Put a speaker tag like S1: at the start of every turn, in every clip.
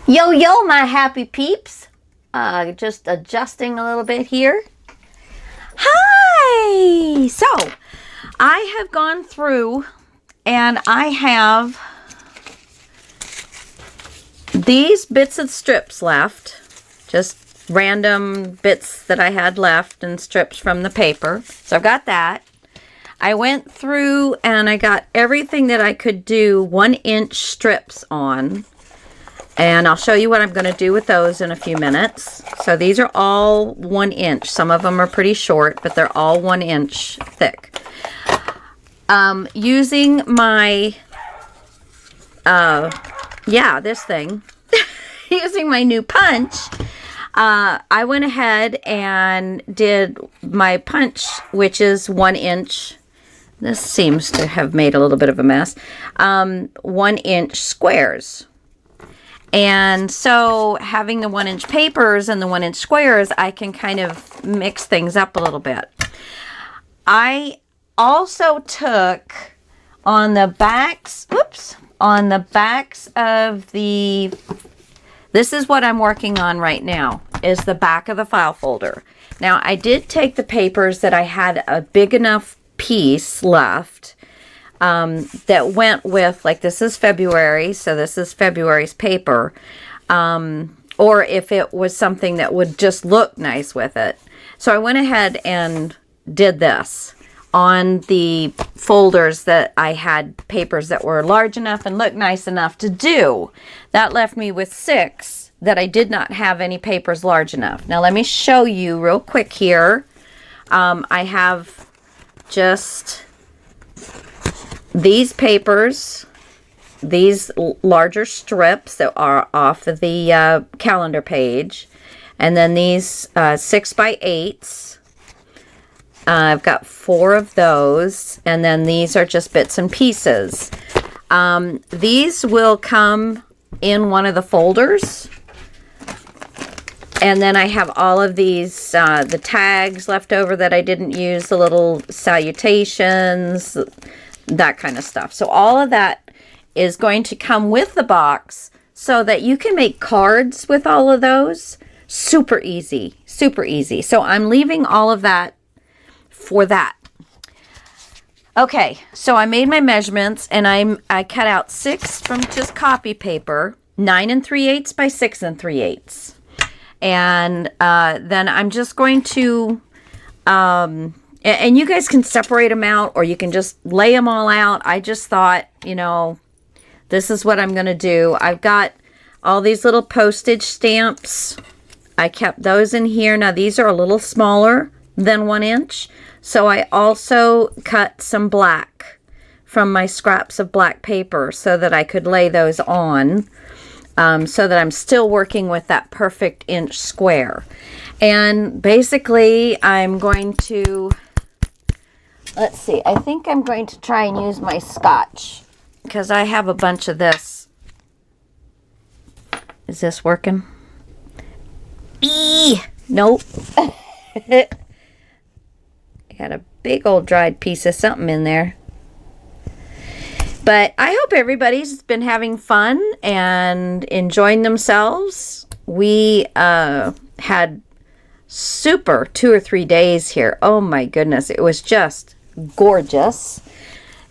S1: Yo, yo, my happy peeps. Just adjusting a little bit here. Hi! So, I have gone through and I have these bits of strips left. Just random bits that I had left and strips from the paper. So, I've got that. I went through and I got everything that I could do 1-inch strips on. And I'll show you what I'm going to do with those in a few minutes. So these are all 1 inch. Some of them are pretty short, but they're all 1 inch thick. Using my, this thing. Using my new punch, I went ahead and did my punch, which is 1 inch. This seems to have made a little bit of a mess. 1 inch squares. And so having the 1 inch papers and the 1 inch squares, I can kind of mix things up a little bit. I also took on the backs, of this is what I'm working on right now, is the back of the file folder. Now I did take the papers that I had a big enough piece left that went with, like, this is February, so this is February's paper, or if it was something that would just look nice with it. So I went ahead and did this on the folders that I had papers that were large enough and looked nice enough to do. That left me with 6 that I did not have any papers large enough. Now let me show you real quick here. I have just these papers, these larger strips that are off of the calendar page, and then these 6x8s. I've got 4 of those, and then these are just bits and pieces. These will come in one of the folders, and then I have all of these, the tags left over that I didn't use, the little salutations, that kind of stuff. So all of that is going to come with the box so that you can make cards with all of those. Super easy, super easy. So I'm leaving all of that for that. Okay, so I made my measurements and I cut out 6 from just copy paper, 9 3/8 by 6 3/8. And then I'm just going to and you guys can separate them out or you can just lay them all out. I just thought, this is what I'm going to do. I've got all these little postage stamps. I kept those in here. Now these are a little smaller than 1 inch. So I also cut some black from my scraps of black paper so that I could lay those on. So that I'm still working with that perfect inch square. And basically I'm going to, let's see, I think I'm going to try and use my scotch because I have a bunch of this. Is this working? Nope. I got a big old dried piece of something in there. But I hope everybody's been having fun and enjoying themselves. We had super 2 or 3 days here. Oh my goodness, it was just gorgeous.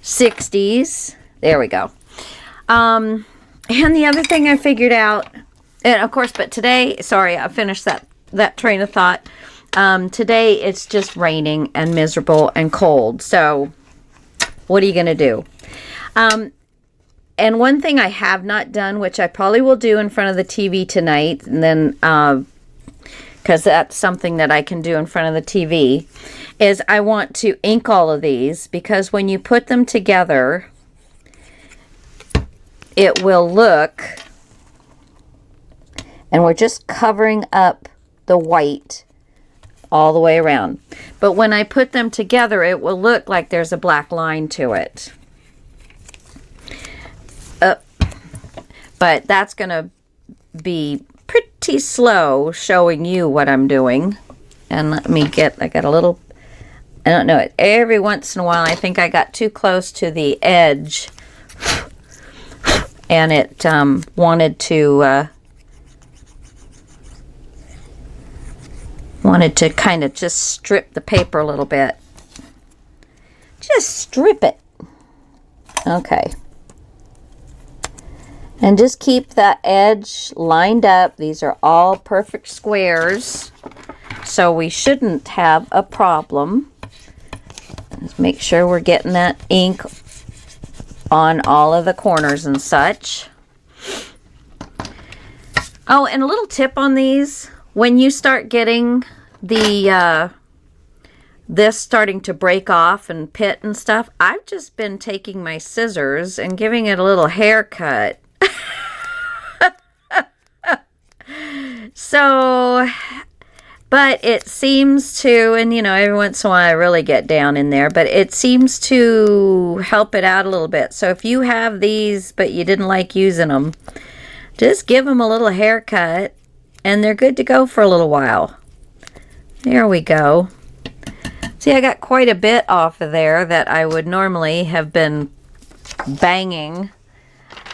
S1: 60s. There we go. And the other thing I figured out, and of course, but today, sorry, I finished that train of thought. Today it's just raining and miserable and cold. So what are you going to do? And one thing I have not done, which I probably will do in front of the TV tonight, and then, because that's something that I can do in front of the TV, is I want to ink all of these, because when you put them together, it will look, and we're just covering up the white all the way around. But when I put them together, it will look like there's a black line to it. But that's going to be pretty slow showing you what I'm doing. And let me I got a little, I don't know, every once in a while I think I got too close to the edge and it wanted to wanted to kind of just strip the paper a little bit. Just strip it. Okay. And just keep that edge lined up. These are all perfect squares, so we shouldn't have a problem. Just make sure we're getting that ink on all of the corners and such. Oh, and a little tip on these. When you start getting the this starting to break off and pit and stuff, I've just been taking my scissors and giving it a little haircut. So, but it seems to, and you know, every once in a while I really get down in there, but it seems to help it out a little bit. So if you have these but you didn't like using them, just give them a little haircut and they're good to go for a little while. There we go. See, I got quite a bit off of there that I would normally have been banging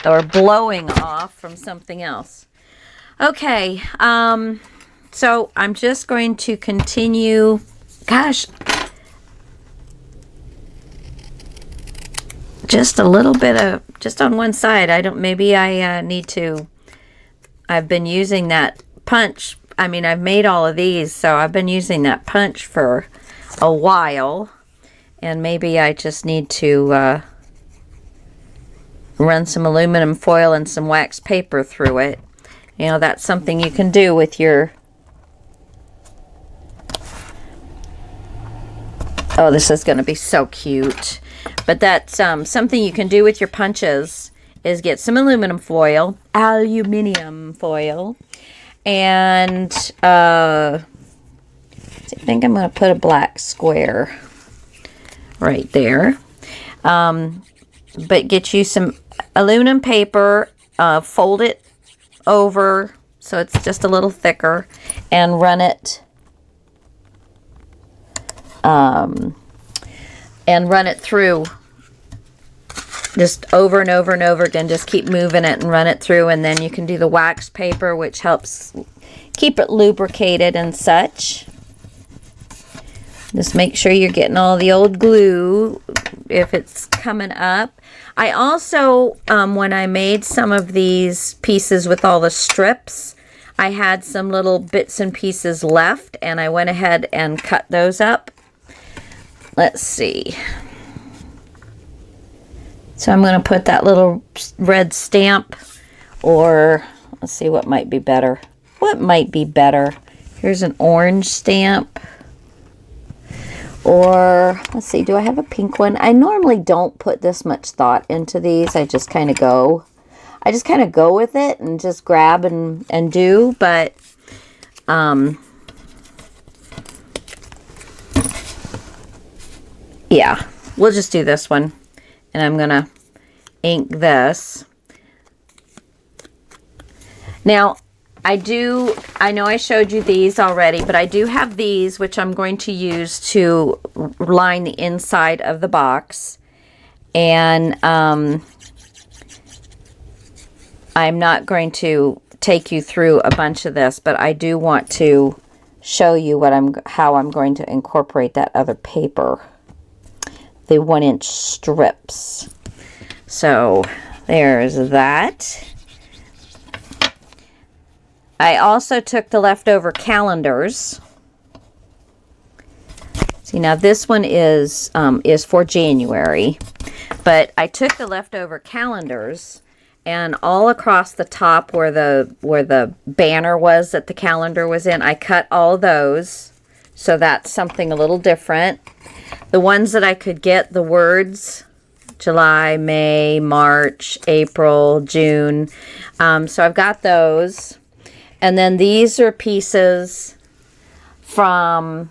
S1: or blowing off from something else. Okay, so I'm just going to continue. Gosh, just a little bit of, just on one side. Maybe I need to, I've been using that punch. I mean, I've made all of these, so I've been using that punch for a while. And maybe I just need to run some aluminum foil and some wax paper through it. You know, that's something you can do with your... Oh, this is going to be so cute. But that's something you can do with your punches, is get some aluminum foil, and I think I'm going to put a black square right there. But get you some aluminum paper, fold it over so it's just a little thicker, and run it through just over and over and over again. Just keep moving it and run it through, and then you can do the wax paper, which helps keep it lubricated and such. Just make sure you're getting all the old glue if it's coming up. I also, when I made some of these pieces with all the strips, I had some little bits and pieces left, and I went ahead and cut those up. Let's see. So I'm going to put that little red stamp, or let's see what might be better. What might be better? Here's an orange stamp. Or, let's see, do I have a pink one? I normally don't put this much thought into these. I just kind of go. I just kind of go with it and just grab and do. But, yeah, we'll just do this one. And I'm going to ink this. Now, I know I showed you these already, but I do have these, which I'm going to use to line the inside of the box. And I'm not going to take you through a bunch of this, but I do want to show you how I'm going to incorporate that other paper, the 1-inch strips. So there's that. I also took the leftover calendars. See, now this one is for January, but I took the leftover calendars, and all across the top where the banner was that the calendar was in, I cut all those. So that's something a little different. The ones that I could get the words, July, May, March, April, June. So I've got those. And then these are pieces from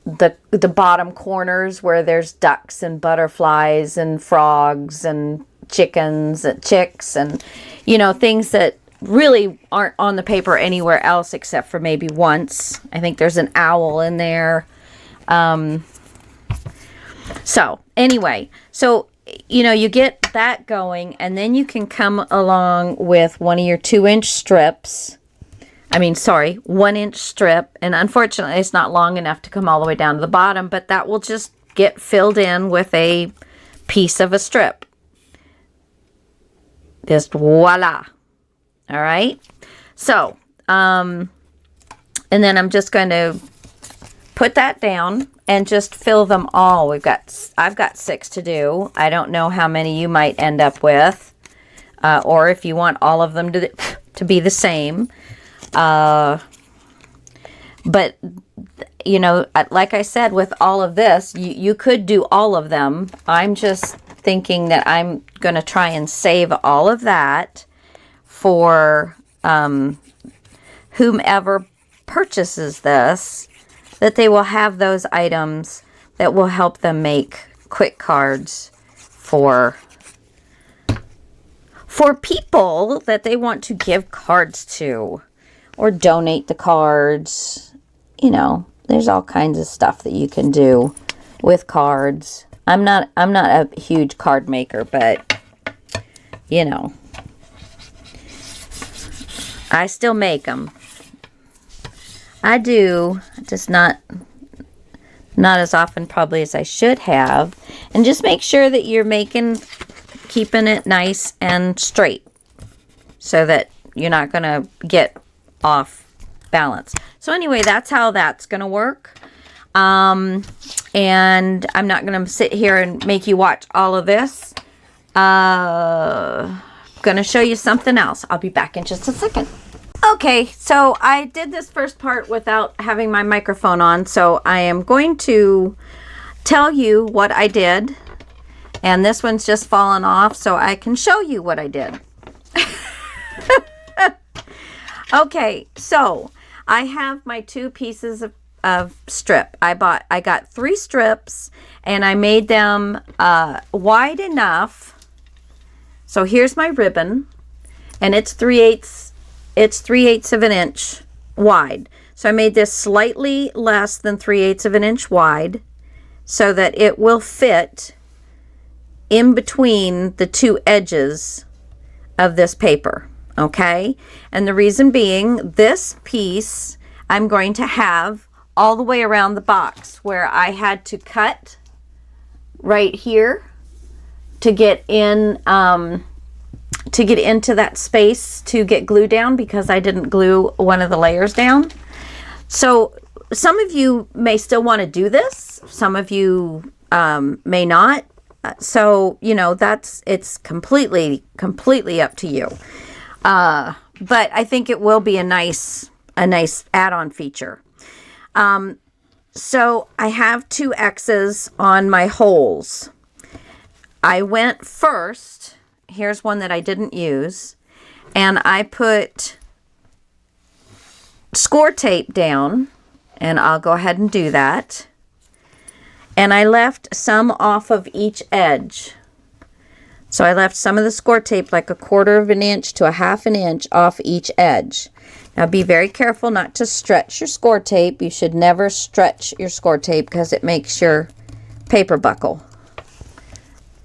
S1: the bottom corners where there's ducks and butterflies and frogs and chickens and chicks and, you know, things that really aren't on the paper anywhere else except for maybe once. I think there's an owl in there. So anyway, so, you know, you get that going, and then you can come along with one of your 2-inch strips. sorry, 1-inch strip. And unfortunately, it's not long enough to come all the way down to the bottom, but that will just get filled in with a piece of a strip. Just voila. All right. So, and then I'm just going to put that down and just fill them all. I've got 6 to do. I don't know how many you might end up with, or if you want all of them to be the same. But you know, like I said, with all of this, you could do all of them. I'm just thinking that I'm going to try and save all of that for whomever purchases this, that they will have those items that will help them make quick cards for people that they want to give cards to or donate the cards. You know, there's all kinds of stuff that you can do with cards. I'm not a huge card maker, but you know, I still make them. I do, just not as often probably as I should have. And just make sure that you're keeping it nice and straight so that you're not going to get off balance. So anyway, that's how that's going to work. And I'm not going to sit here and make you watch all of this. Going to show you something else. I'll be back in just a second. Okay, so I did this first part without having my microphone on, so I am going to tell you what I did. And this one's just fallen off, so I can show you what I did. Okay, so I have my 2 pieces of strip. I got 3 strips, and I made them wide enough. So here's my ribbon, and it's 3/8 of an inch wide. So I made this slightly less than 3/8 of an inch wide so that it will fit in between the 2 edges of this paper. Okay? And the reason being, this piece I'm going to have all the way around the box, where I had to cut right here to get in into that space to get glue down, because I didn't glue one of the layers down. So some of you may still want to do this. Some of you may not. So, you know, it's completely up to you. But I think it will be a nice add-on feature. So I have 2 X's on my holes. I went first. Here's one that I didn't use. And I put score tape down, and I'll go ahead and do that. And I left some off of each edge. So I left some of the score tape, like 1/4 of an inch to 1/2 an inch off each edge. Now be very careful not to stretch your score tape. You should never stretch your score tape because it makes your paper buckle.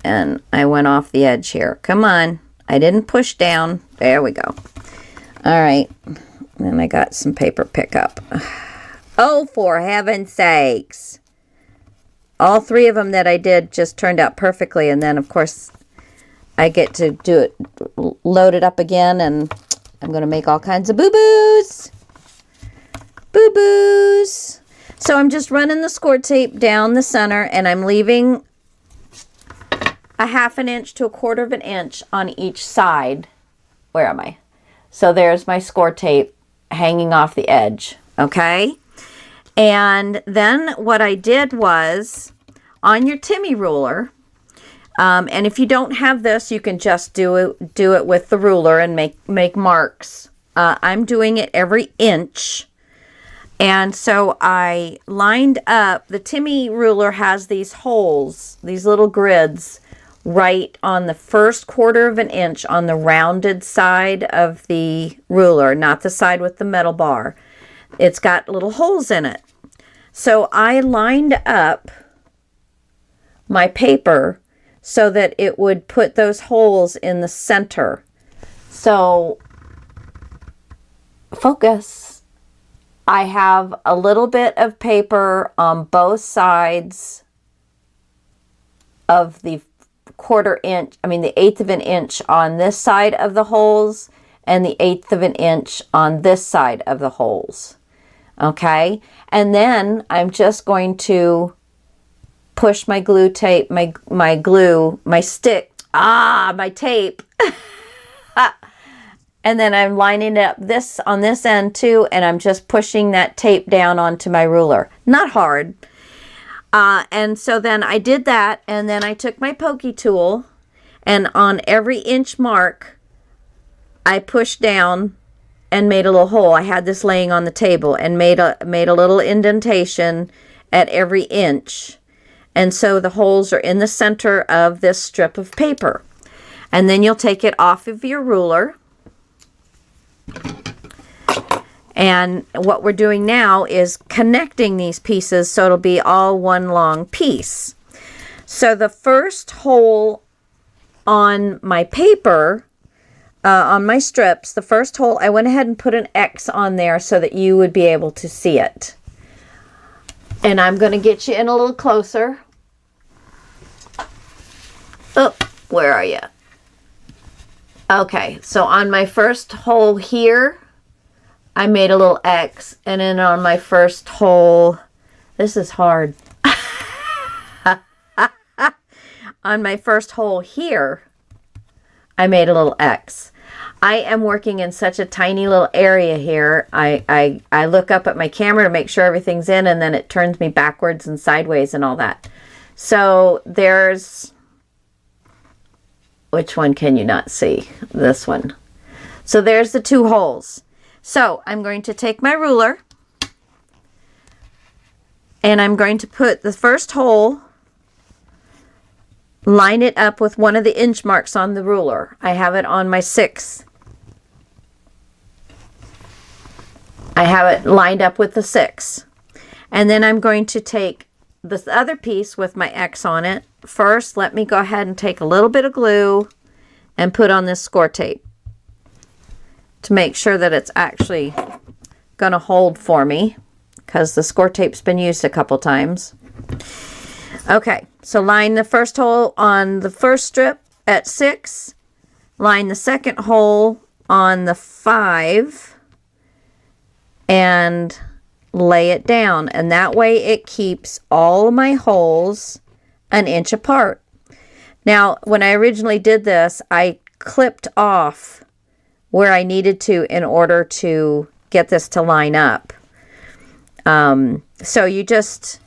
S1: And I went off the edge here. Come on. I didn't push down. There we go. All right. And I got some paper pickup. Oh, for heaven's sakes. All 3 of them that I did just turned out perfectly. And then, of course, I get to do it, load it up again, and I'm going to make all kinds of boo-boos. Boo-boos. So I'm just running the score tape down the center, and I'm leaving 1/2 an inch to 1/4 of an inch on each side. Where am I? So there's my score tape hanging off the edge. Okay? And then what I did was, on your Timmy ruler, and if you don't have this, you can just do it with the ruler and make marks. I'm doing it every inch. And so I lined up, the Timmy ruler has these holes, these little grids, right on the first 1/4 of an inch on the rounded side of the ruler, not the side with the metal bar. It's got little holes in it. So I lined up my paper so that it would put those holes in the center. So focus. I have a little bit of paper on both sides of the the 1/8 of an inch on this side of the holes and the 1/8 of an inch on this side of the holes. Okay, and then I'm just going to push my glue tape, my tape. And then I'm lining it up this on this end too, and I'm just pushing that tape down onto my ruler. Not hard. And so then I did that, and then I took my pokey tool, and on every inch mark, I pushed down and made a little hole. I had this laying on the table and made a little indentation at every inch. And so the holes are in the center of this strip of paper. And then you'll take it off of your ruler. And what we're doing now is connecting these pieces so it'll be all one long piece. So the first hole on my paper, on my strips, the first hole, I went ahead and put an X on there so that you would be able to see it. And I'm going to get you in a little closer. Oh, where are you? Okay, so on my first hole here, I made a little X, and then on my first hole, this is hard. On my first hole here, I made a little X. I am working in such a tiny little area here. I look up at my camera to make sure everything's in, and then it turns me backwards and sideways and all that. So there's, which one can you not see? This one. So there's the two holes. So I'm going to take my ruler, and I'm going to put the first hole, line it up with one of the inch marks on the ruler. I have it on my 6. I have it lined up with the 6. And then I'm going to take this other piece with my X on it. First, let me go ahead and take a little bit of glue and put on this score tape to make sure that it's actually going to hold for me, because the score tape's been used a couple times. Okay, so line the first hole on the first strip at 6, line the second hole on the 5, and lay it down. And that way it keeps all my holes an inch apart. Now, when I originally did this, I clipped off where I needed to in order to get this to line up. So you just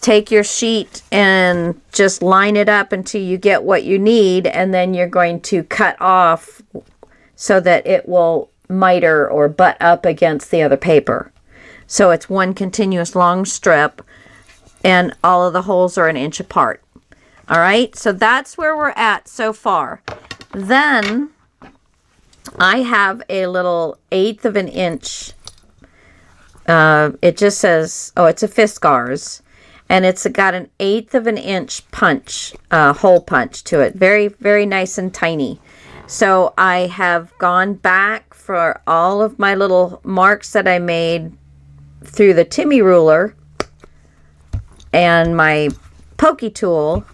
S1: take your sheet and just line it up until you get what you need, and then you're going to cut off so that it will miter or butt up against the other paper. So it's one continuous long strip, and all of the holes are an inch apart. All right, so that's where we're at so far. Then I have a little 1/8 of an inch. It just says, oh, it's a Fiskars, and it's got an 1/8 of an inch punch, hole punch to it. Very, very nice and tiny. So I have gone back for all of my little marks that I made through the Timmy ruler and my pokey tool,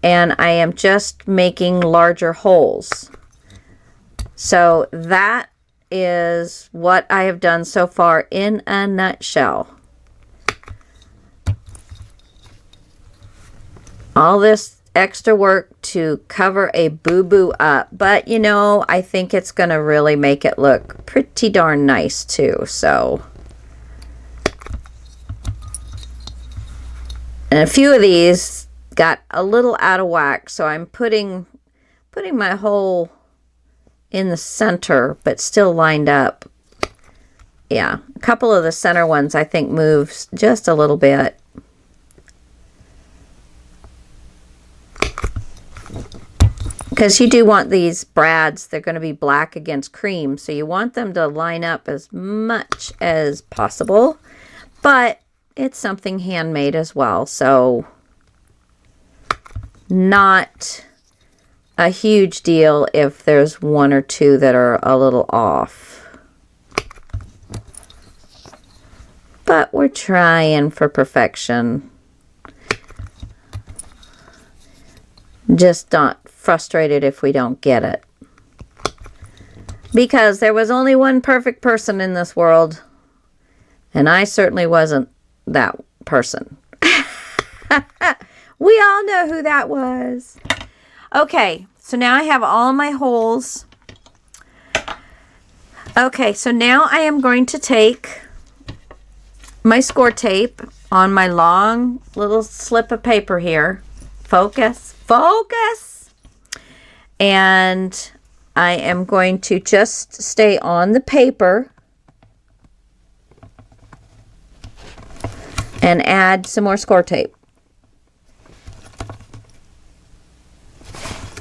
S1: and I am just making larger holes. So that is what I have done so far in a nutshell. All this extra work to cover a boo-boo up, but you know, I think it's going to really make it look pretty darn nice too. So, and a few of these got a little out of whack, so I'm putting my hole in the center, but still lined up. Yeah, a couple of the center ones I think moves just a little bit. Because you do want these brads, they're going to be black against cream, so you want them to line up as much as possible, but it's something handmade as well, so not a huge deal if there's one or two that are a little off. But we're trying for perfection. Just not frustrated if we don't get it. Because there was only one perfect person in this world. And I certainly wasn't that person. We all know who that was. Okay, so now I have all my holes. Okay, so now I am going to take my score tape on my long little slip of paper here. Focus, focus. And I am going to just stay on the paper and add some more score tape.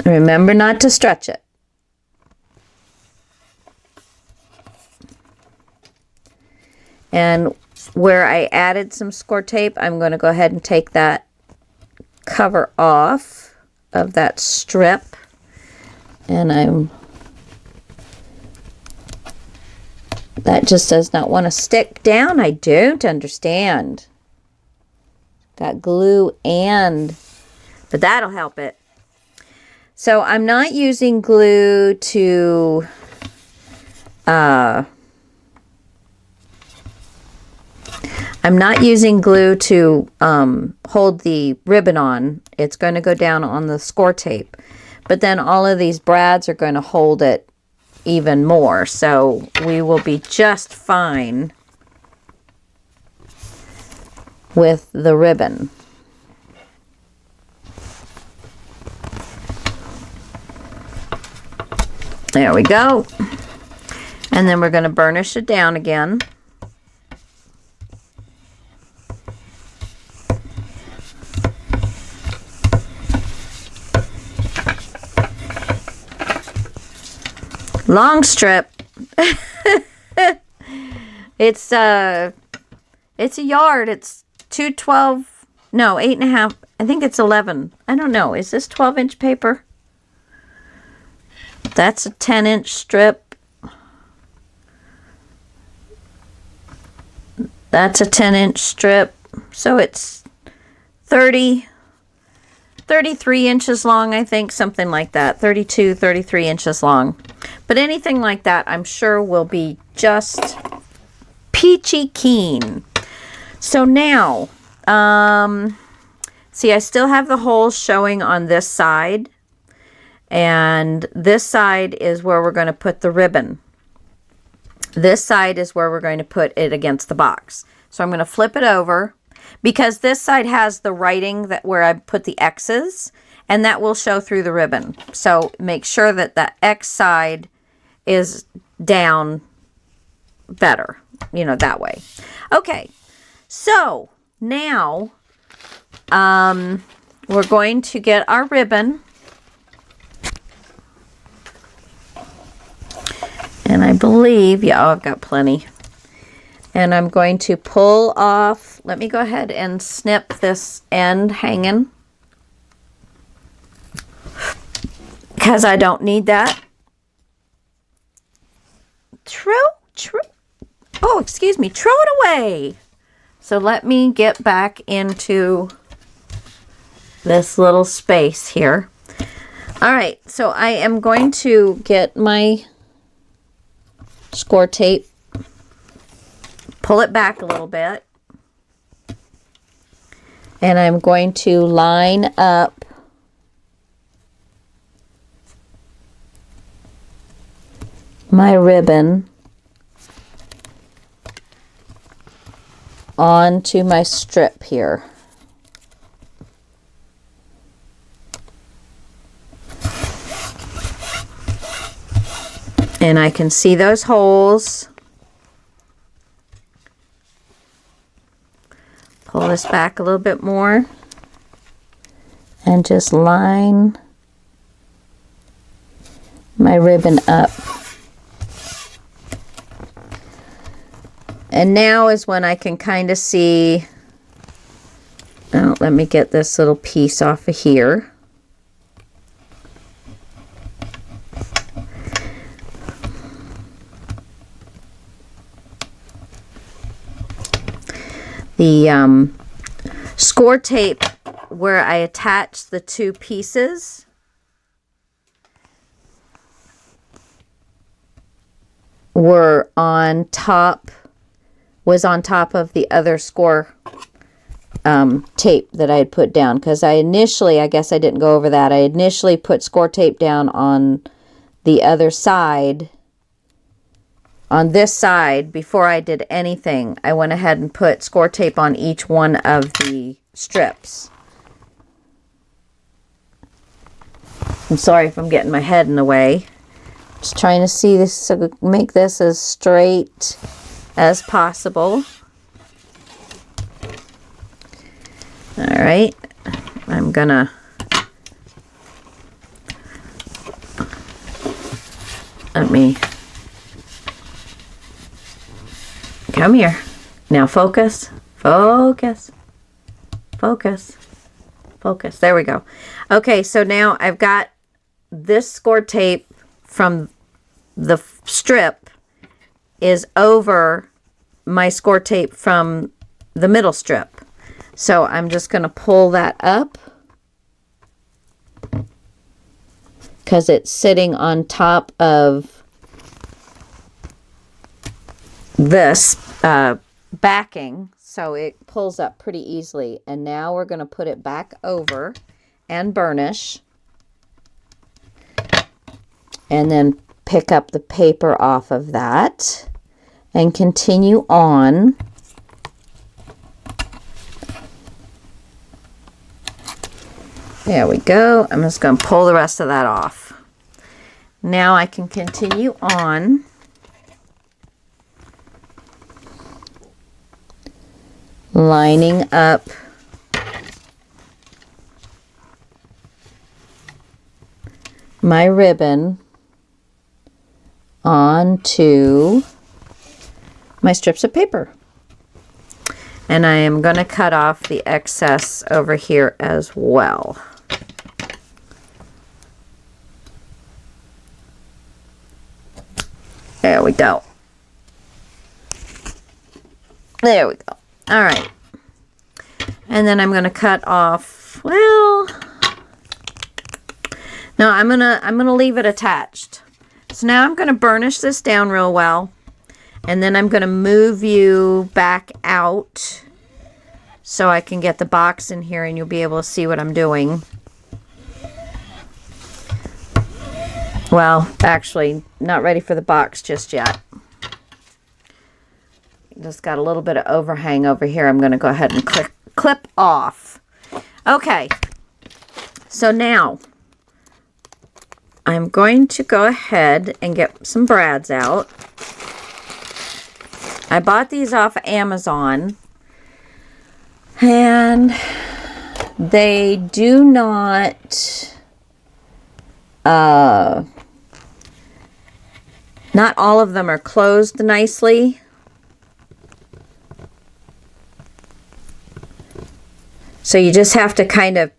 S1: Remember not to stretch it. And where I added some score tape, I'm going to go ahead and take that cover off of that strip. And that just does not want to stick down. I don't understand. Got glue but that'll help it. So I'm not using glue to hold the ribbon on. It's going to go down on the score tape. But then all of these brads are going to hold it even more. So we will be just fine with the ribbon. There we go. And then we're going to burnish it down again. Long strip. It's a yard. It's 212. No, 8.5. I think it's 11. I don't know. Is this 12-inch paper? That's a 10-inch strip. That's a 10-inch strip. So it's 33 inches long, I think, something like that. 32, 33 inches long. But anything like that, I'm sure will be just peachy keen. So now, see, I still have the holes showing on this side. And this side is where we're going to put the ribbon. This side is where we're going to put it against the box. So I'm going to flip it over because this side has the writing that where I put the X's, and that will show through the ribbon. So make sure that the X side is down better, you know, that way. Okay, so now we're going to get our ribbon. And I believe, yeah, I've got plenty. And I'm going to pull off, let me go ahead and snip this end hanging. Because I don't need that. Oh, excuse me, throw it away. So let me get back into this little space here. All right, so I am going to get my score tape, pull it back a little bit, and I'm going to line up my ribbon onto my strip here. And I can see those holes. Pull this back a little bit more and just line my ribbon up. And now is when I can kind of see, oh, let me get this little piece off of here. the score tape where I attached the two pieces was on top of the other score tape that I had put down, because I guess I didn't go over that. I initially put score tape down on the other side. On this side, before I did anything, I went ahead and put score tape on each one of the strips. I'm sorry if I'm getting my head in the way. Just trying to see this, so make this as straight as possible. All right, I'm gonna come here. Now focus, focus, focus, focus. There we go. Okay, so now I've got this score tape from the strip is over my score tape from the middle strip. So I'm just going to pull that up because it's sitting on top of this backing, so it pulls up pretty easily. And now we're going to put it back over and burnish, and then pick up the paper off of that and continue on. There we go. I'm just going to pull the rest of that off. Now I can continue on. Lining up my ribbon onto my strips of paper. And I am going to cut off the excess over here as well. There we go. There we go. All right. And then I'm going to cut off, well, no, I'm going to leave it attached. So now I'm going to burnish this down real well. And then I'm going to move you back out so I can get the box in here and you'll be able to see what I'm doing. Well, actually, not ready for the box just yet. Just got a little bit of overhang over here. I'm going to go ahead and clip off. Okay, so now I'm going to go ahead and get some brads out. I bought these off of Amazon, and they do not, not all of them are closed nicely. So you just have to kind of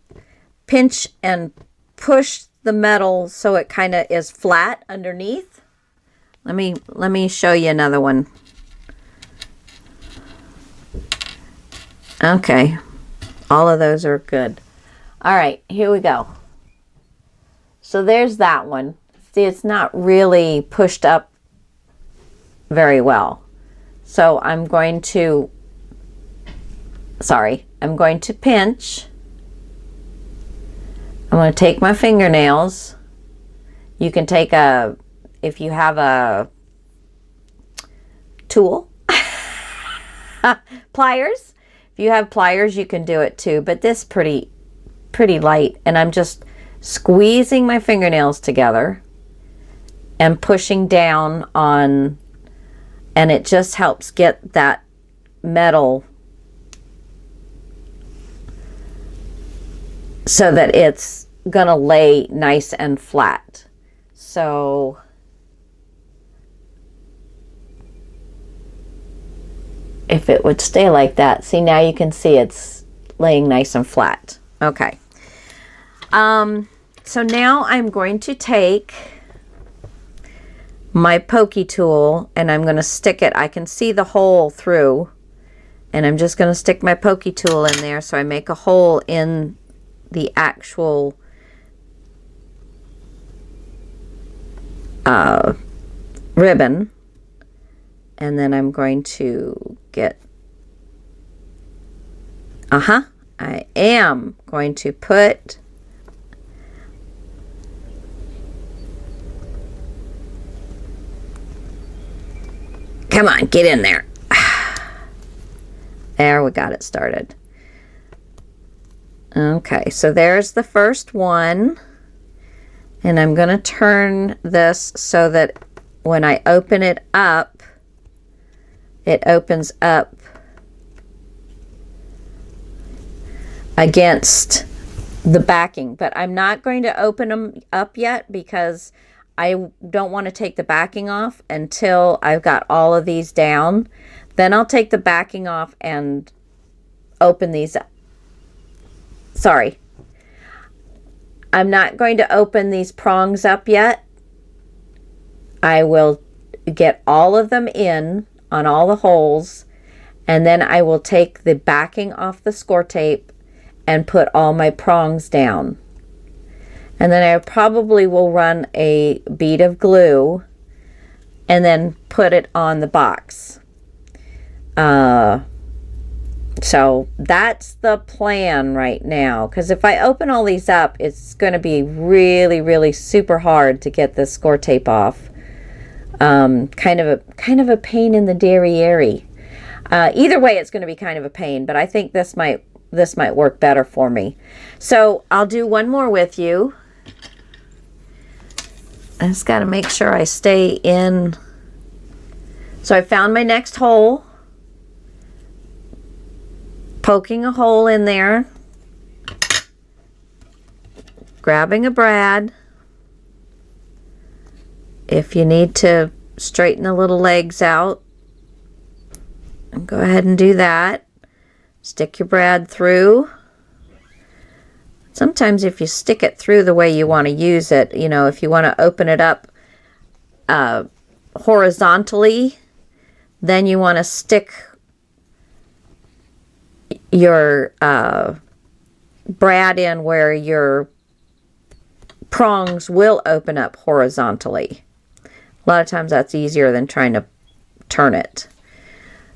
S1: pinch and push the metal so it kind of is flat underneath. Let me show you another one. Okay, all of those are good. All right, here we go. So there's that one. See, it's not really pushed up very well. So I'm going to pinch. I'm going to take my fingernails. You can take if you have a tool, pliers. If you have pliers, you can do it too, but this pretty light, and I'm just squeezing my fingernails together and pushing down on, and it just helps get that metal so that it's gonna lay nice and flat. So if it would stay like that, see, now you can see it's laying nice and flat. Okay. So now I'm going to take my pokey tool and I'm going to stick it. I can see the hole through, And I'm just going to stick my pokey tool in there so I make a hole in the actual ribbon. And then I'm going to get, I am going to put come on, get in there. There, we got it started. Okay, so there's the first one. And I'm going to turn this so that when I open it up, it opens up against the backing. But I'm not going to open them up yet because I don't want to take the backing off until I've got all of these down. Then I'll take the backing off and open these up. Sorry. I'm not going to open these prongs up yet. I will get all of them in on all the holes, and then I will take the backing off the score tape and put all my prongs down. And then I probably will run a bead of glue and then put it on the box. So that's the plan right now, because if I open all these up, it's going to be really, really super hard to get the score tape off. Kind of a pain in the derriere. Either way, it's going to be kind of a pain, but I think this might work better for me. So I'll do one more with you. I just got to make sure I stay in. So I found my next hole. Poking a hole in there. Grabbing a brad. If you need to straighten the little legs out, go ahead and do that. Stick your brad through. Sometimes if you stick it through the way you want to use it, you know, if you want to open it up horizontally, then you want to stick your brad in where your prongs will open up horizontally. A lot of times that's easier than trying to turn it.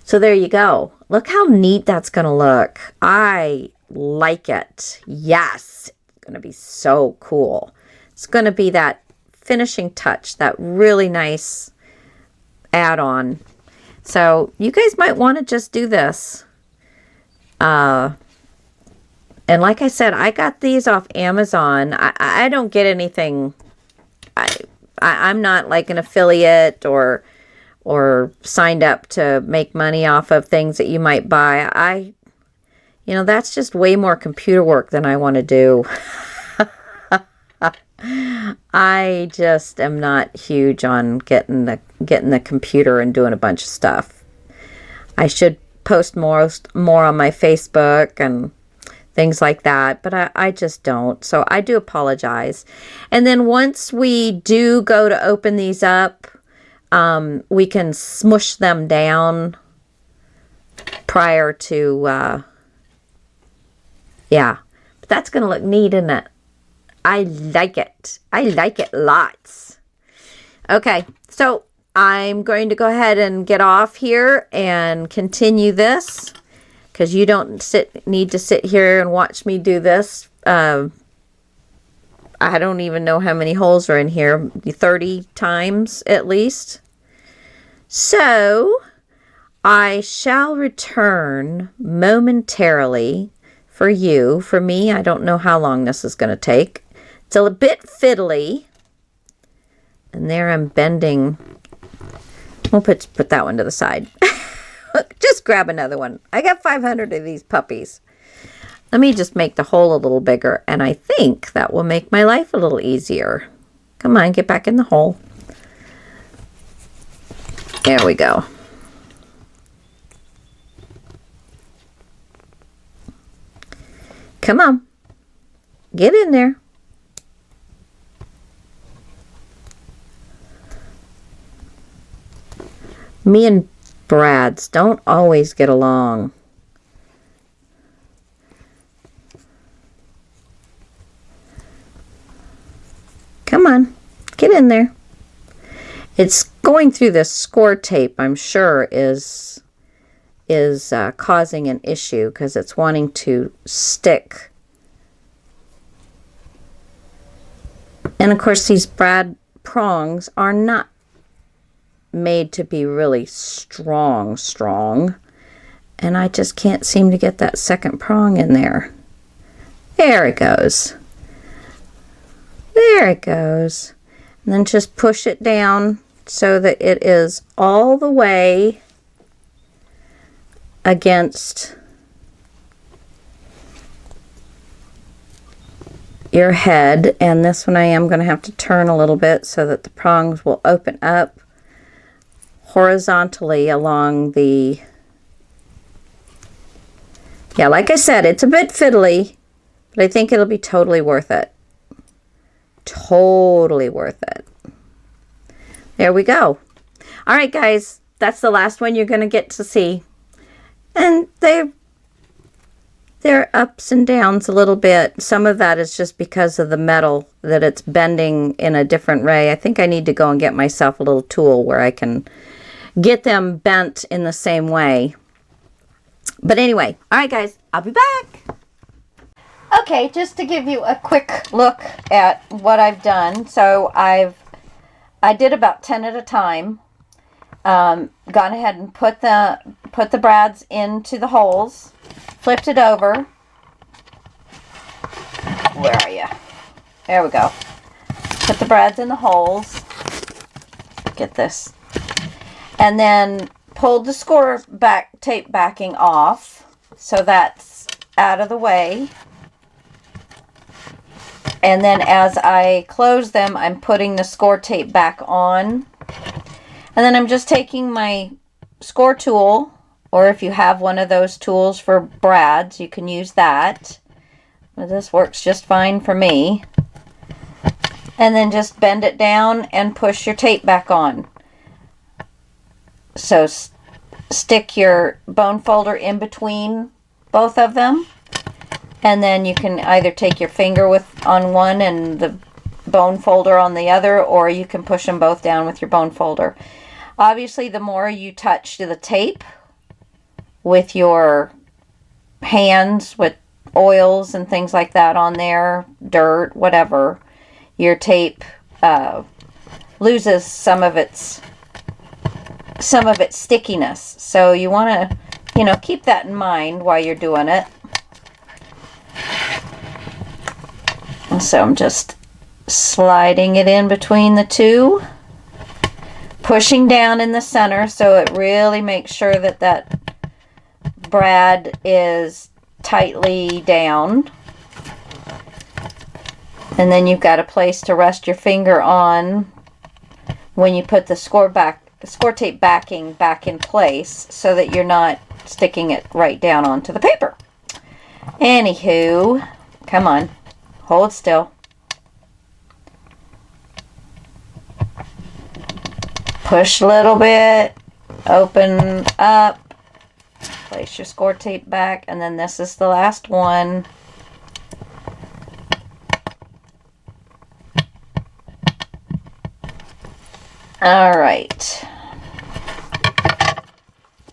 S1: So there you go. Look how neat that's going to look. I like it. Yes. It's going to be so cool. It's going to be that finishing touch, that really nice add-on. So you guys might want to just do this. And like I said, I got these off Amazon. I don't get anything. I'm not like an affiliate or signed up to make money off of things that you might buy. You know, that's just way more computer work than I want to do. I just am not huge on getting the computer and doing a bunch of stuff. I should post more on my Facebook and things like that, but I just don't. So I do apologize. And then once we do go to open these up, we can smush them down prior to, yeah. But that's going to look neat, isn't it? I like it. I like it lots. Okay, so I'm going to go ahead and get off here and continue this, because you don't need to sit here and watch me do this. I don't even know how many holes are in here. 30 times at least. So I shall return momentarily for you. For me, I don't know how long this is going to take. It's a bit fiddly. And there I'm bending. We'll put that one to the side. Just grab another one. I got 500 of these puppies. Let me just make the hole a little bigger, and I think that will make my life a little easier. Come on, get back in the hole. There we go. Come on. Get in there. Me and Brads don't always get along. on, get in there. It's going through this score tape, I'm sure, is causing an issue because it's wanting to stick. And of course, these brad prongs are not made to be really strong. And I just can't seem to get that second prong in there. There it goes. There it goes. And then just push it down so that it is all the way against your head. And this one I am going to have to turn a little bit so that the prongs will open up horizontally along the... Yeah, like I said, it's a bit fiddly, but I think it'll be totally worth it. Totally worth it. There we go. All right, guys, that's the last one you're going to get to see. And they're ups and downs a little bit. Some of that is just because of the metal, that it's bending in a different way. I think I need to go and get myself a little tool where I can get them bent in the same way. But anyway, all right, guys, I'll be back. Okay, just to give you a quick look at what I've done. So I did about 10 at a time. Gone ahead and put the brads into the holes, flipped it over. Where are you? There we go. Put the brads in the holes. Get this. And then pulled the score tape backing off, so that's out of the way. And then as I close them, I'm putting the score tape back on. And then I'm just taking my score tool, or if you have one of those tools for brads, you can use that. But this works just fine for me. And then just bend it down and push your tape back on. So stick your bone folder in between both of them, and then you can either take your finger on one and the bone folder on the other, or you can push them both down with your bone folder. Obviously, the more you touch the tape with your hands, with oils and things like that on there, dirt, whatever, your tape loses some of its stickiness. So you want to, keep that in mind while you're doing it. And so I'm just sliding it in between the two, pushing down in the center so it really makes sure that brad is tightly down. And then you've got a place to rest your finger on when you put the score tape backing back in place, so that you're not sticking it right down onto the paper. Anywho, come on, hold still. Push a little bit, open up, place your score tape back, and then this is the last one. All right.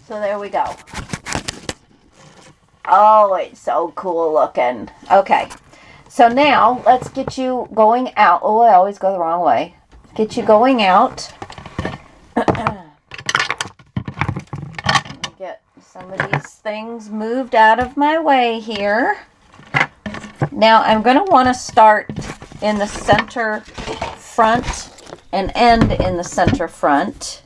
S1: So there we go. Oh, it's so cool looking. Okay. So now let's get you going out. Oh, I always go the wrong way. Get you going out. Let me get some of these things moved out of my way here. Now I'm going to want to start in the center front and end in the center front,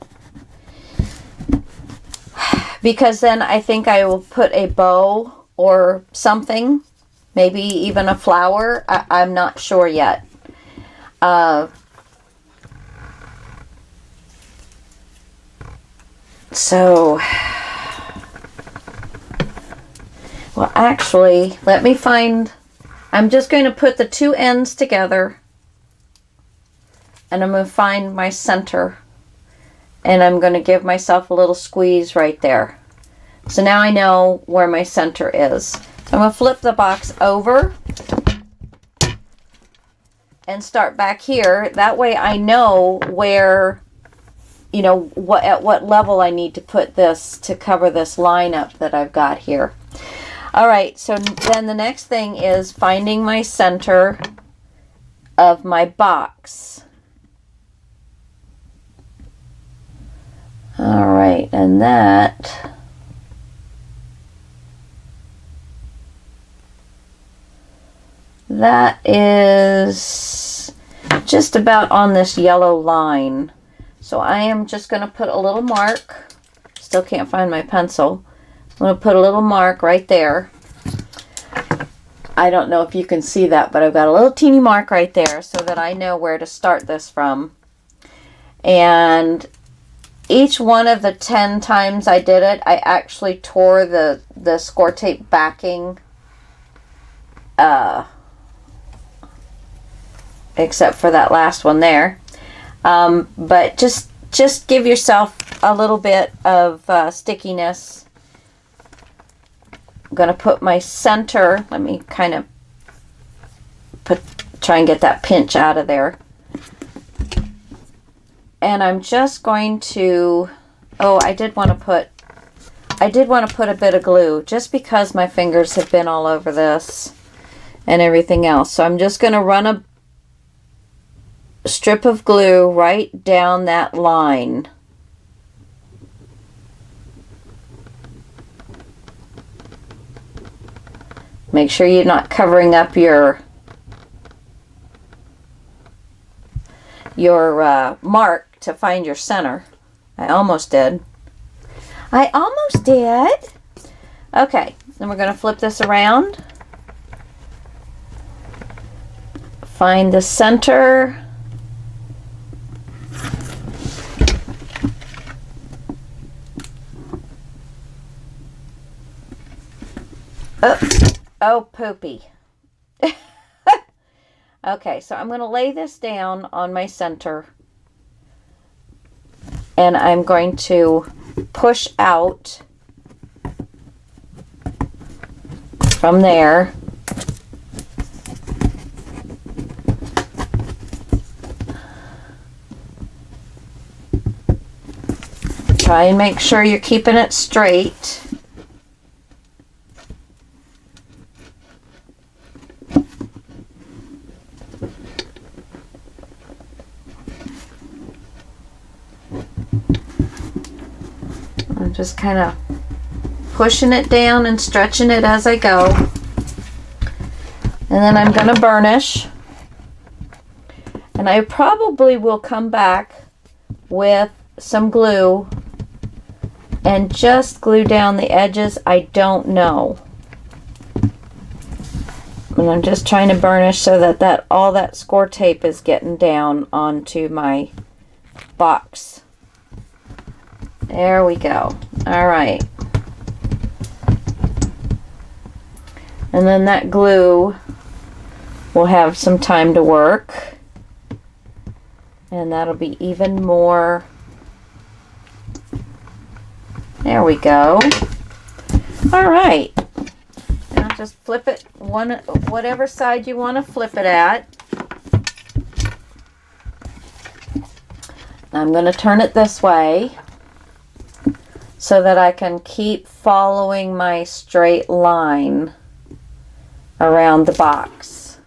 S1: because then I think I will put a bow or something, maybe even a flower. I'm not sure yet. So, well, actually, let me find, I'm just going to put the two ends together, and I'm going to find my center, and I'm going to give myself a little squeeze right there. So now I know where my center is. So I'm going to flip the box over, and start back here. That way I know where, you know, at what level I need to put this to cover this line up that I've got here. All right, so then the next thing is finding my center of my box. All right, and that is just about on this yellow line. So I am just going to put a little mark. Still can't find my pencil. I'm going to put a little mark right there. I don't know if you can see that, but I've got a little teeny mark right there so that I know where to start this from. And each one of the 10 times I did it, I actually tore the score tape backing, except for that last one there. But just give yourself a little bit of stickiness. I'm going to put my center, let me kind of try and get that pinch out of there. And I'm just going to, I did want to put a bit of glue just because my fingers have been all over this and everything else. So I'm just going to run a strip of glue right down that line. Make sure you're not covering up your mark to find your center. I almost did. Okay, then we're going to flip this around. Find the center. Oh, poopy. Okay, so I'm going to lay this down on my center. And I'm going to push out from there. Try and make sure you're keeping it straight. I'm just kind of pushing it down and stretching it as I go. And then I'm going to burnish. And I probably will come back with some glue and just glue down the edges. I don't know. And I'm just trying to burnish so that all that score tape is getting down onto my box. There we go. All right. And then that glue will have some time to work. And that'll be even more. There we go. All right. Now just flip it whatever side you want to flip it at. I'm going to turn it this way so that I can keep following my straight line around the box.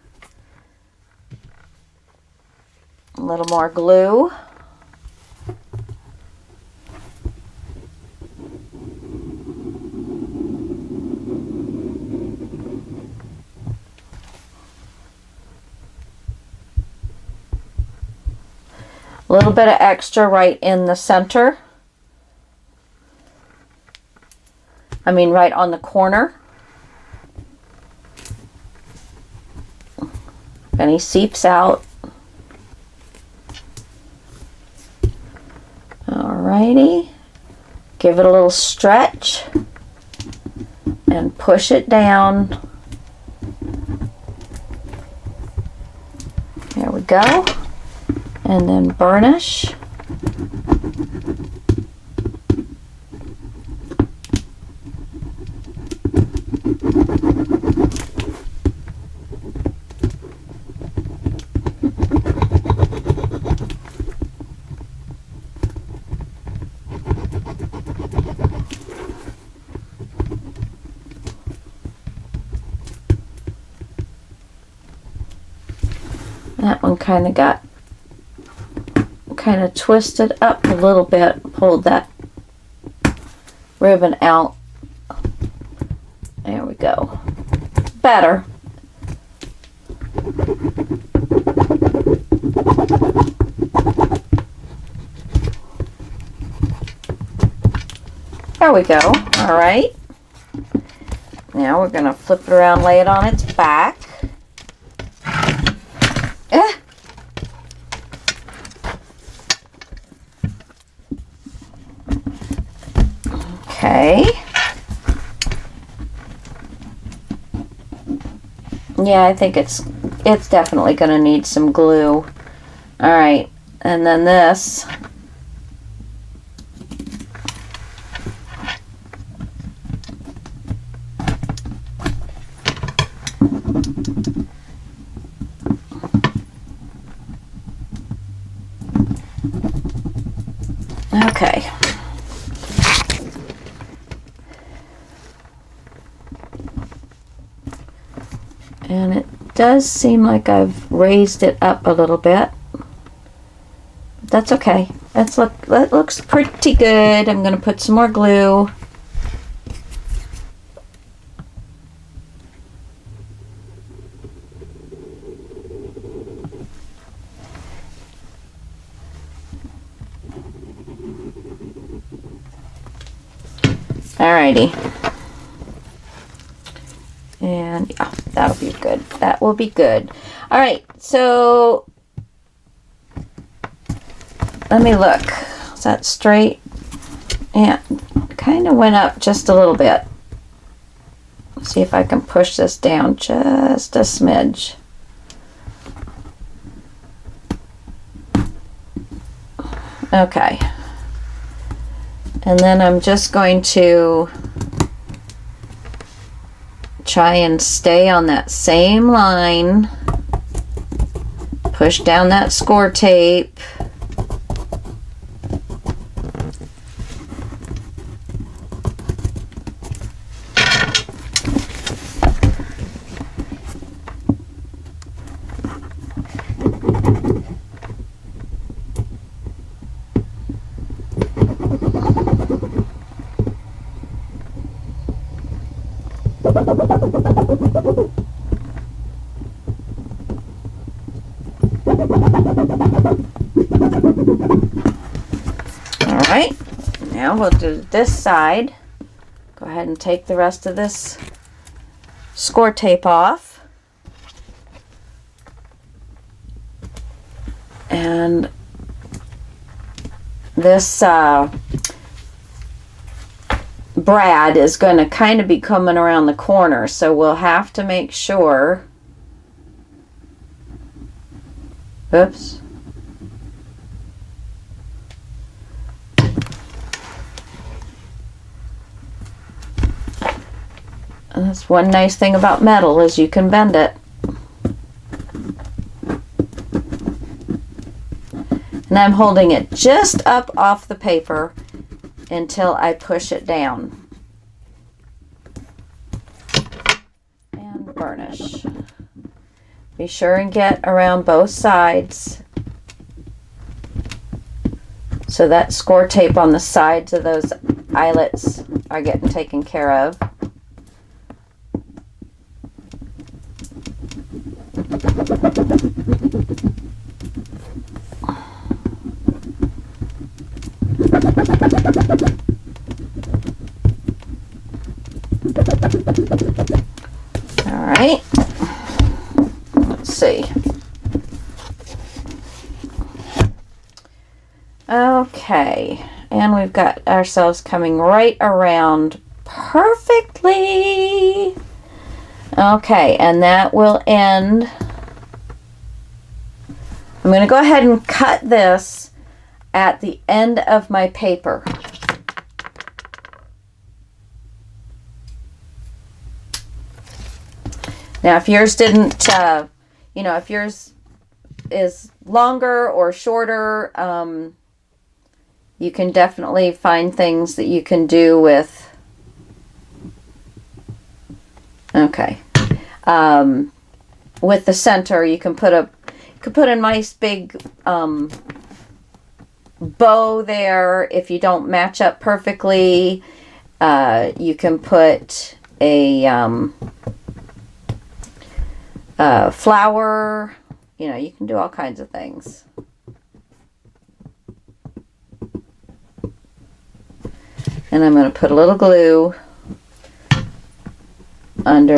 S1: A little more glue. A little bit of extra right in the center. Right on the corner. If any seeps out. Alrighty. Give it a little stretch and push it down. There we go. And then burnish. kind of twisted up a little bit, pulled that ribbon out. There we go. Better. There we go. All right. Now we're going to flip it around, lay it on its back. Okay. Yeah, I think it's definitely going to need some glue. All right. And then this. Okay. And it does seem like I've raised it up a little bit. That's okay. That looks pretty good. I'm going to put some more glue. Alrighty. And yeah, that'll be good. That will be good. Alright, so let me look. Is that straight? Yeah, kind of went up just a little bit. Let's see if I can push this down just a smidge. Okay. And then I'm just going to try and stay on that same line. Push down that score tape. Alright, now we'll do this side. Go ahead and take the rest of this score tape off. And this brad is going to kind of be coming around the corner, so we'll have to make sure. Oops. And that's one nice thing about metal is you can bend it. And I'm holding it just up off the paper until I push it down. And burnish. Be sure and get around both sides so that score tape on the sides of those eyelets are getting taken care of. All right. Let's see. Okay, and we've got ourselves coming right around perfectly. Okay, and that will end. I'm going to go ahead and cut this at the end of my paper. Now, if yours didn't, if yours is longer or shorter, you can definitely find things that you can do with. Okay. With the center, you can put could put a nice big bow there if you don't match up perfectly. You can put a flower. You know, you can do all kinds of things. And I'm going to put a little glue under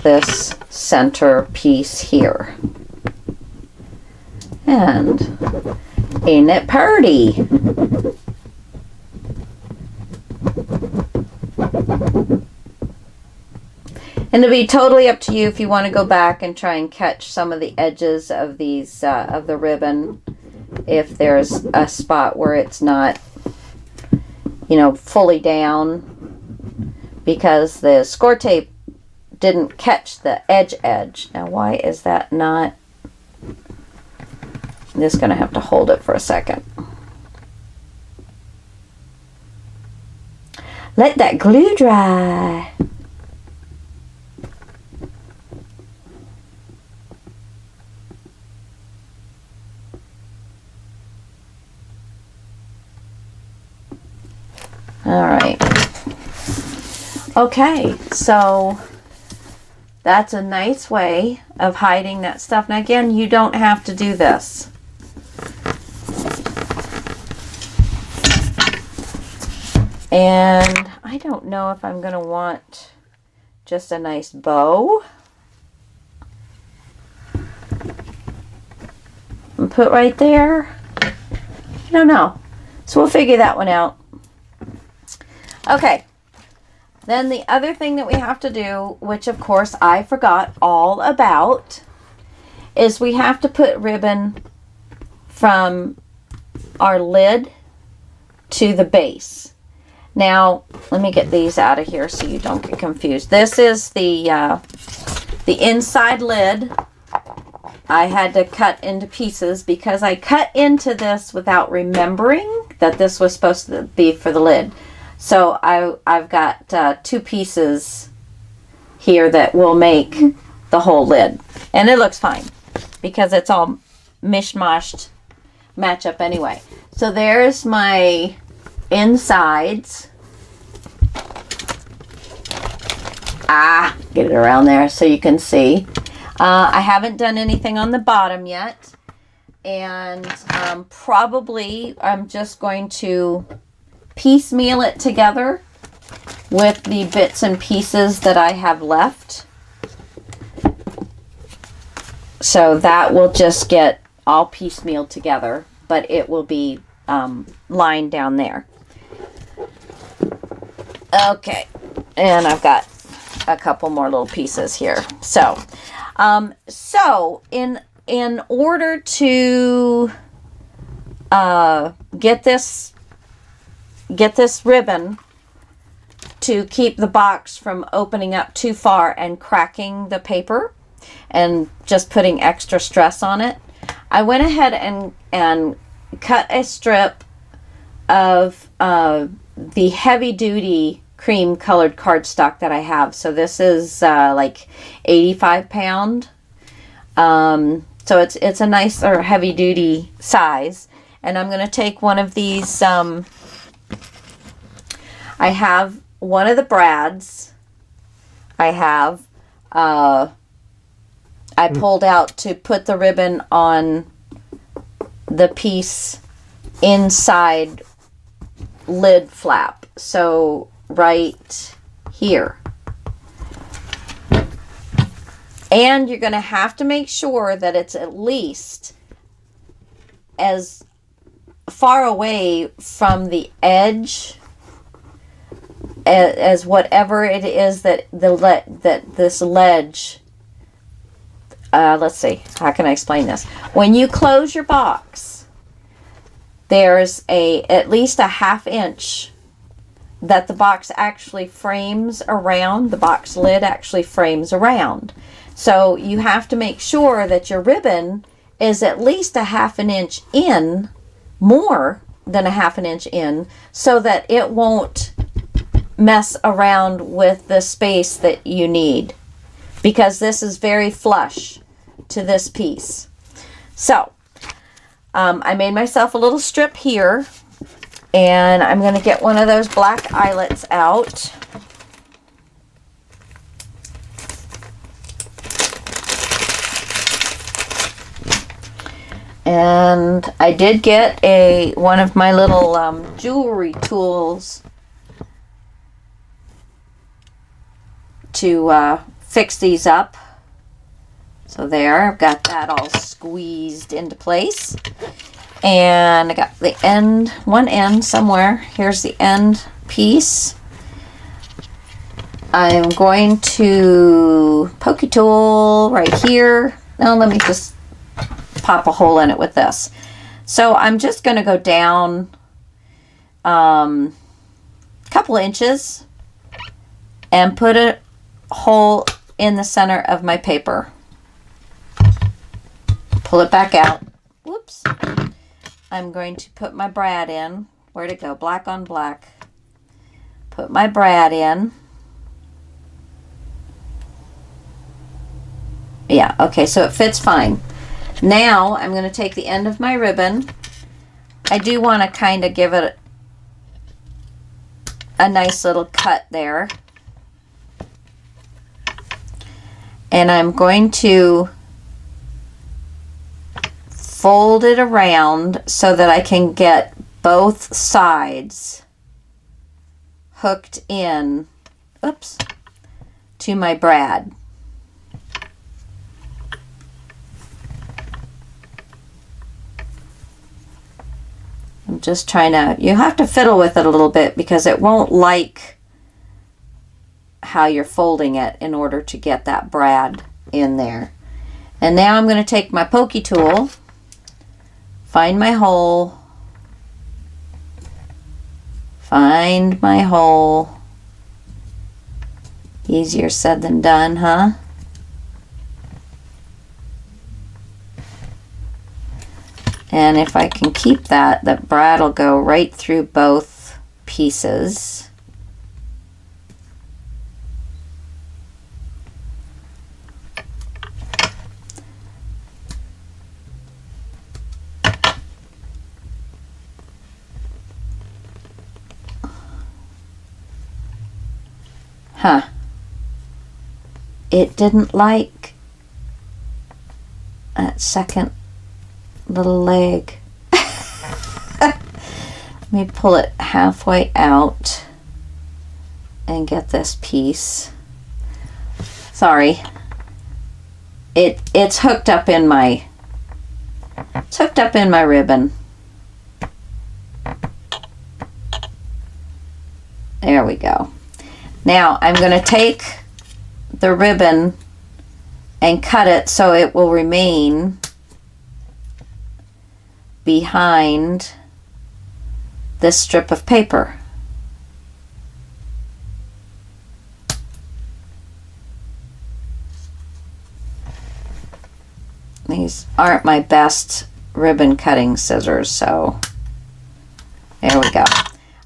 S1: this center piece here. And ain't it pretty? And it'll be totally up to you if you want to go back and try and catch some of the edges of these of the ribbon, if there's a spot where it's not, you know, fully down, because the score tape didn't catch the edge. Now, why is that not? I'm just going to have to hold it for a second. Let that glue dry. All right. Okay, so that's a nice way of hiding that stuff. Now again, you don't have to do this. And I don't know if I'm going to want just a nice bow. And put right there. I don't know. So we'll figure that one out. Okay. Then the other thing that we have to do, which of course I forgot all about, is we have to put ribbon from our lid to the base. Now, let me get these out of here so you don't get confused. This is the inside lid. I had to cut into pieces because I cut into this without remembering that this was supposed to be for the lid. So I've got 2 pieces here that will make the whole lid. And it looks fine because it's all mishmashed, match up anyway. So there's my insides. Get it around there so you can see. I haven't done anything on the bottom yet. And probably I'm just going to piecemeal it together with the bits and pieces that I have left. So that will just get all piecemealed together, but it will be lined down there. Okay, and I've got a couple more little pieces here. So, in order to get this ribbon to keep the box from opening up too far and cracking the paper and just putting extra stress on it, I went ahead and cut a strip of the heavy duty cream colored cardstock that I have. So this is like 85 pound. So it's a nice or heavy duty size. And I'm going to take one of these, I have one of the brads. I have, I pulled out to put the ribbon on the piece inside lid flap. So right here. And you're going to have to make sure that it's at least as far away from the edge as whatever it is that this ledge. Let's see, how can I explain this? When you close your box, there's at least a 1/2 inch that the box actually frames around. The box lid actually frames around. So you have to make sure that your ribbon is at least a 1/2 inch in, more than a 1/2 inch in, so that it won't mess around with the space that you need, because this is very flush to this piece. So I made myself a little strip here, and I'm going to get one of those black eyelets out. And I did get one of my little jewelry tools to fix these up. So there, I've got that all squeezed into place. And I got the end, one end somewhere. Here's the end piece. I'm going to pokey tool right here. Now let me just pop a hole in it with this. So I'm just going to go down a couple inches and put a hole in the center of my paper. Pull it back out. Whoops. I'm going to put my brad in. Where'd it go? Black on black. Put my brad in. Yeah, okay, so it fits fine. Now I'm going to take the end of my ribbon. I do want to kind of give it a nice little cut there. And I'm going to fold it around so that I can get both sides hooked in, oops, to my brad. I'm just trying to, you have to fiddle with it a little bit because it won't like how you're folding it in order to get that brad in there. And now I'm going to take my pokey tool, find my hole, find my hole. Easier said than done, huh? And if I can keep that, that brad will go right through both pieces. Huh. It didn't like that second little leg. Let me pull it halfway out and get this piece. Sorry. It's hooked up in my ribbon. There we go. Now I'm going to take the ribbon and cut it so it will remain behind this strip of paper. These aren't my best ribbon cutting scissors, so there we go.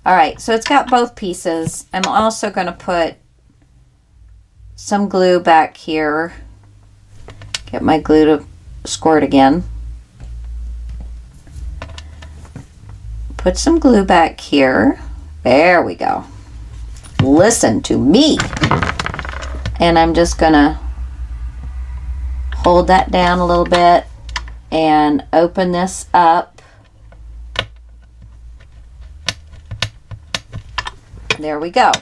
S1: All right, so it's got both pieces. I'm also going to put some glue back here. Get my glue to squirt again. Put some glue back here. There we go. Listen to me. And I'm just going to hold that down a little bit and open this up. There we go.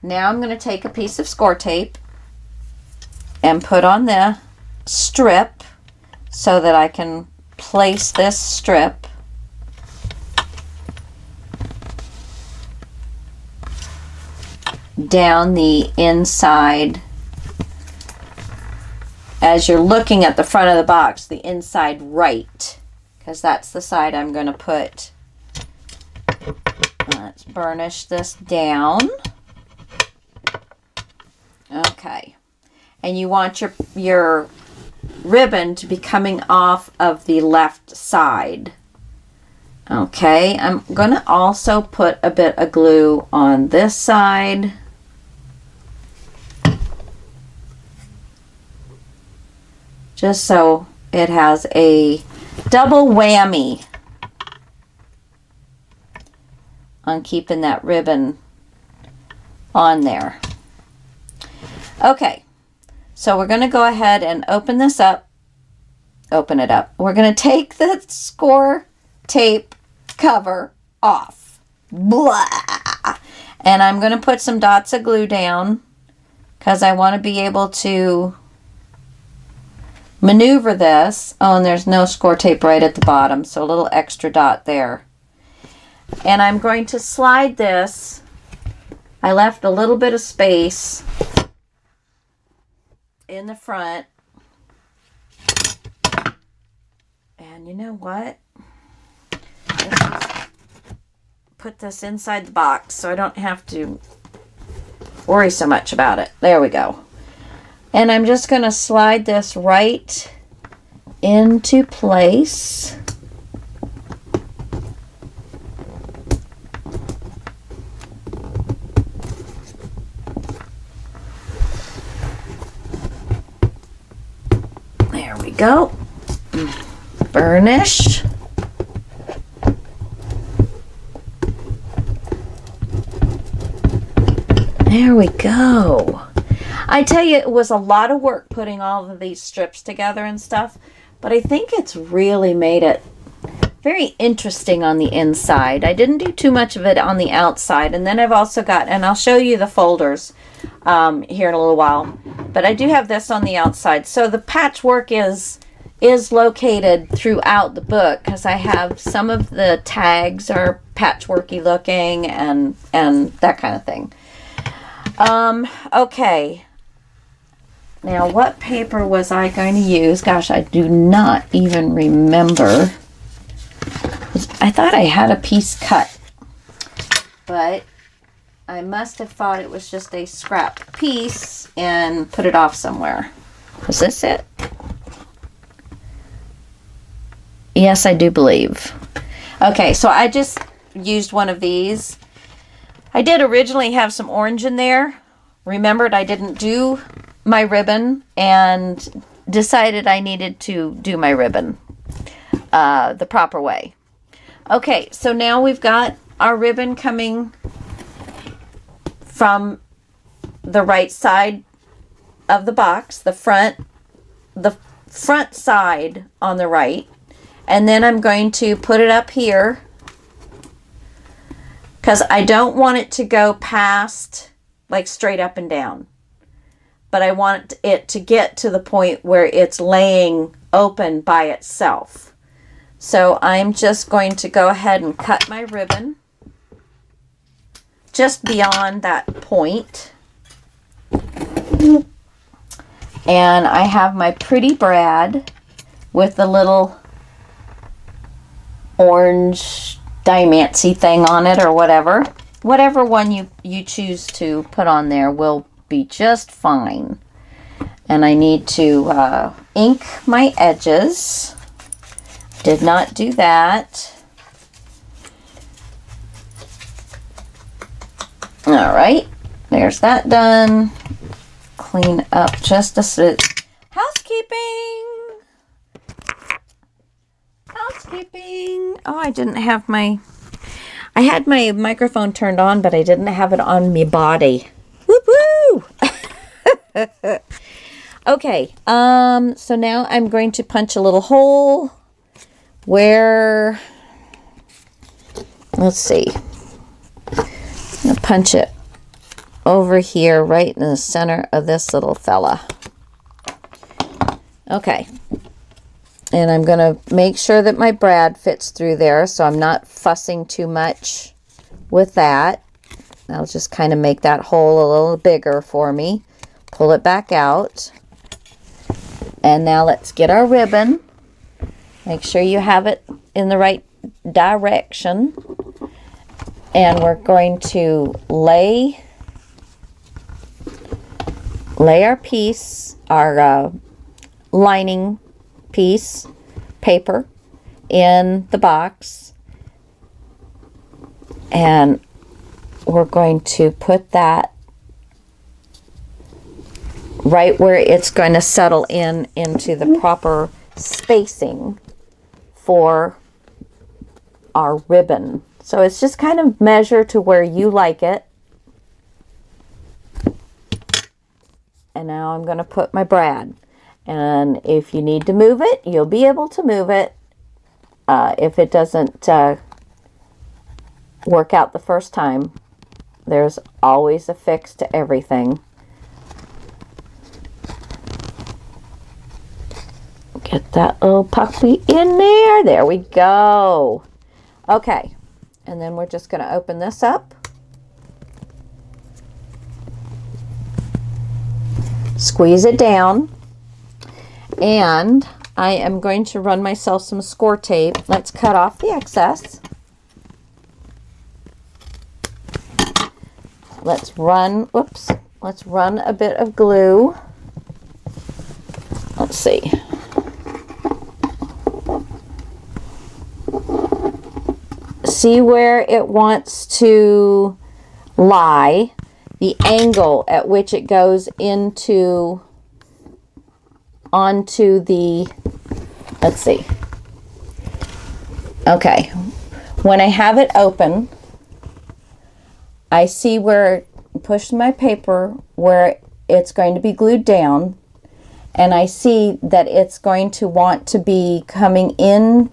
S1: Now I'm going to take a piece of score tape and put on the strip so that I can place this strip down the inside. As you're looking at the front of the box, the inside right, because that's the side I'm going to put. Let's burnish this down. Okay. And you want your ribbon to be coming off of the left side. Okay, I'm going to also put a bit of glue on this side. Just so it has a double whammy on keeping that ribbon on there. Okay, so we're going to go ahead and open this up. Open it up. We're going to take the score tape cover off. Blah! And I'm going to put some dots of glue down because I want to be able to maneuver this. Oh, and there's no score tape right at the bottom, so a little extra dot there. And I'm going to slide this. I left a little bit of space in the front. And you know what? Put this inside the box so I don't have to worry so much about it. There we go. And I'm just going to slide this right into place. There we go. Burnish. There we go. I tell you, it was a lot of work putting all of these strips together and stuff, but I think it's really made it very interesting on the inside. I didn't do too much of it on the outside, and then I've also got, and I'll show you the folders here in a little while, but I do have this on the outside. So the patchwork is located throughout the book because I have some of the tags are patchworky looking and that kind of thing. Okay. Now, what paper was I going to use? Gosh, I do not even remember. I thought I had a piece cut, but I must have thought it was just a scrap piece and put it off somewhere. Was this it? Yes, I do believe. Okay, so I just used one of these. I did originally have some orange in there. Remembered I didn't do my ribbon and decided I needed to do my ribbon the proper way. Okay, so now we've got our ribbon coming from the right side of the box, the front side on the right. And then I'm going to put it up here because I don't want it to go past like straight up and down. But I want it to get to the point where it's laying open by itself. So I'm just going to go ahead and cut my ribbon just beyond that point. And I have my pretty brad with the little orange diamancy thing on it or whatever. Whatever one you choose to put on there will be just fine. And I need to ink my edges. Did not do that. All right, there's that done. Clean up just a bit. Housekeeping. Oh, I didn't have my... I had my microphone turned on, but I didn't have it on me body. Woo-woo! Okay, so now I'm going to punch a little hole where... Let's see. I'm going to punch it over here, right in the center of this little fella. Okay. And I'm going to make sure that my brad fits through there, so I'm not fussing too much with that. I'll just kind of make that hole a little bigger for me. Pull it back out. And now let's get our ribbon. Make sure you have it in the right direction. And we're going to lay our piece, our lining piece paper in the box, and we're going to put that right where it's going to settle into the proper spacing for our ribbon. So it's just kind of measure to where you like it. And now I'm going to put my brad. And if you need to move it, you'll be able to move it. If it doesn't work out the first time, there's always a fix to everything. Get that little puppy in there. There we go. Okay. And then we're just going to open this up. Squeeze it down. And I am going to run myself some score tape. Let's cut off the excess. Let's run a bit of glue. Let's see. See where it wants to lie, the angle at which it goes onto the, let's see. Okay, when I have it open, I see where, push my paper where it's going to be glued down, and I see that it's going to want to be coming in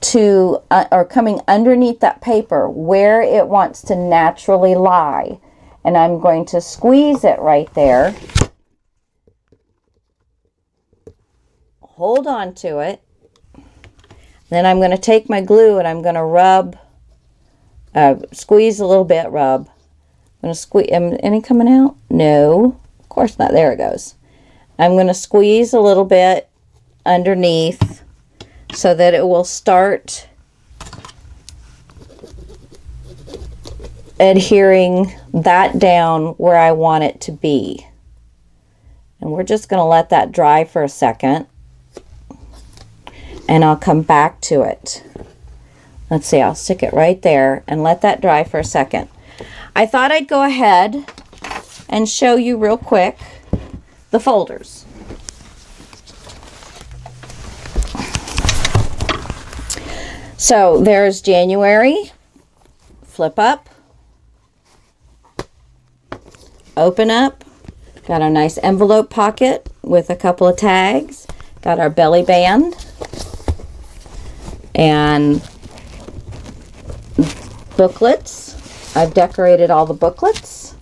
S1: to, or coming underneath that paper where it wants to naturally lie. And I'm going to squeeze it right there. Hold on to it. Then I'm going to take my glue and I'm going to rub, squeeze a little bit, rub. I'm going to squeeze, any coming out? No, of course not. There it goes. I'm going to squeeze a little bit underneath so that it will start adhering that down where I want it to be. And we're just going to let that dry for a second. And I'll come back to it. Let's see, I'll stick it right there and let that dry for a second. I thought I'd go ahead and show you real quick the folders. So there's January, flip up, open up, got a nice envelope pocket with a couple of tags, got our belly band, and booklets. I've decorated all the booklets.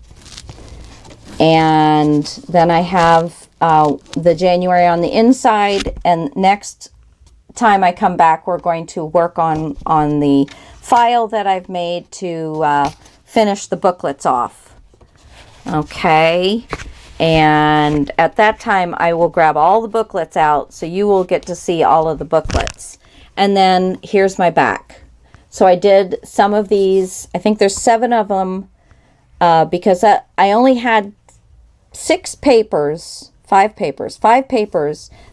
S1: And then I have the January on the inside, and next time I come back, we're going to work on the file that I've made to finish the booklets off. Okay, and at that time I will grab all the booklets out so you will get to see all of the booklets. And then here's my back. So I did some of these, I think there's 7 of them, because I only had 5 papers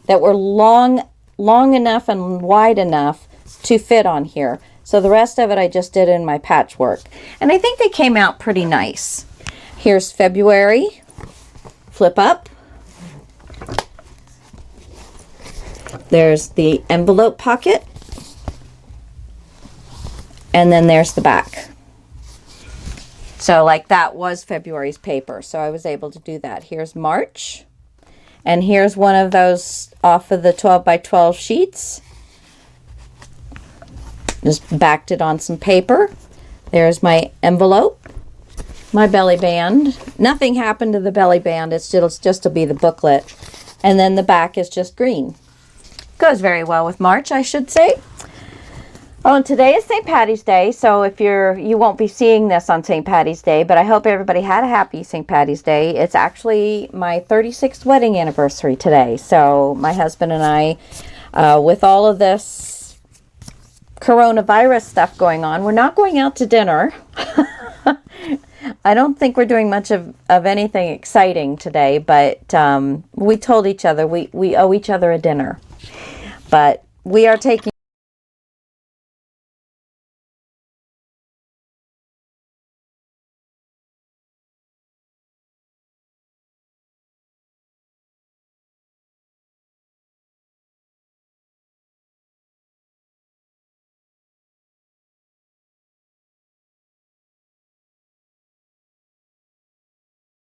S1: that were long enough and wide enough to fit on here. So the rest of it I just did in my patchwork. And I think they came out pretty nice. Here's February. Flip up. There's the envelope pocket. And then there's the back. So like that was February's paper. So I was able to do that. Here's March. And here's one of those off of the 12 by 12 sheets. Just backed it on some paper. There's my envelope, my belly band. Nothing happened to the belly band. It's just to be the booklet. And then the back is just green. Goes very well with March, I should say. Oh, and today is St. Patty's Day, so if you won't be seeing this on St. Patty's Day, but I hope everybody had a happy St. Patty's Day. It's actually my 36th wedding anniversary today, so my husband and I, with all of this coronavirus stuff going on, we're not going out to dinner. I don't think we're doing much of anything exciting today, but we told each other we owe each other a dinner. But we are taking